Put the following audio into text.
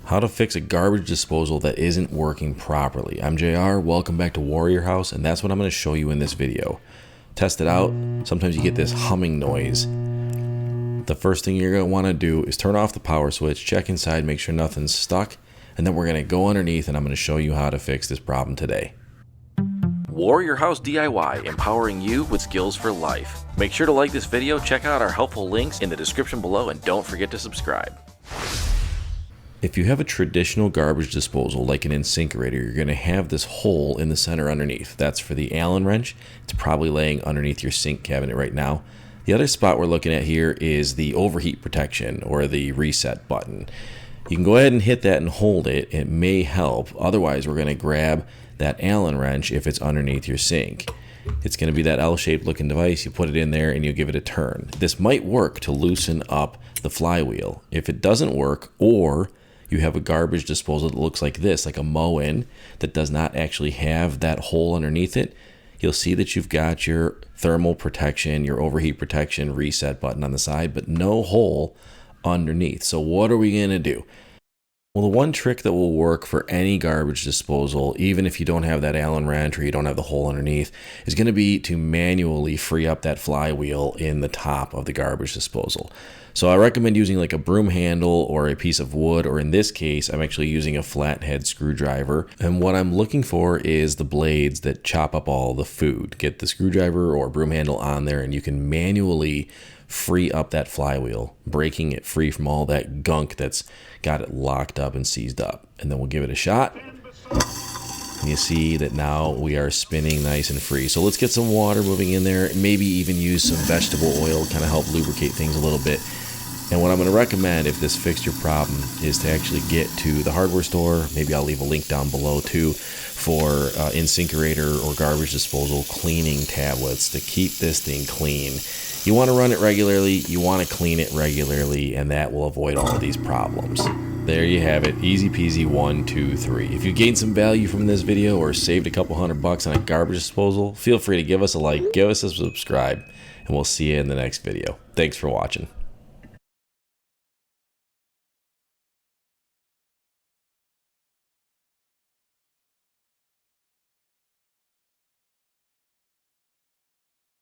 How to fix a garbage disposal that isn't working properly. I'm JR, welcome back to Warrior House, and that's what I'm going to show you in this video. Test it out. Sometimes you get this humming noise. The first thing you're going to want to do is turn off the power switch, check inside, make sure nothing's stuck, and then we're going to go underneath and I'm going to show you how to fix this problem today. Warrior House DIY, empowering you with skills for life. Make sure to like this video, check out our helpful links in the description below, and don't forget to subscribe. If you have a traditional garbage disposal like an incinerator, you're going to have this hole in the center underneath. That's for the Allen wrench. It's probably laying underneath your sink cabinet right now. The other spot we're looking at here is the overheat protection or the reset button. You can go ahead and hit that and hold it. It may help. Otherwise, we're going to grab that Allen wrench if it's underneath your sink. It's going to be that L-shaped looking device. You put it in there and you give it a turn. This might work to loosen up the flywheel. If it doesn't work, or you have a garbage disposal that looks like this, like a mow-in, that does not actually have that hole underneath it, you'll see that you've got your thermal protection, your overheat protection reset button on the side, but no hole underneath. So what are we going to do? Well, the one trick that will work for any garbage disposal, even if you don't have that Allen wrench or you don't have the hole underneath, is going to be to manually free up that flywheel in the top of the garbage disposal. So I recommend using like a broom handle or a piece of wood, or in this case, I'm actually using a flathead screwdriver. And what I'm looking for is the blades that chop up all the food. Get the screwdriver or broom handle on there and you can manually free up that flywheel, breaking it free from all that gunk that's got it locked up and seized up. And then we'll give it a shot. And you see that now we are spinning nice and free. So let's get some water moving in there, maybe even use some vegetable oil to kind of help lubricate things a little bit. And what I'm going to recommend, if this fixed your problem, is to actually get to the hardware store. Maybe I'll leave a link down below too for incinerator or garbage disposal cleaning tablets to keep this thing clean. You want to run it regularly, you want to clean it regularly, and that will avoid all of these problems. There you have it, easy peasy, 1, 2, 3. If you gained some value from this video or saved a couple $100 on a garbage disposal, feel free to give us a like, give us a subscribe, and we'll see you in the next video. Thanks for watching.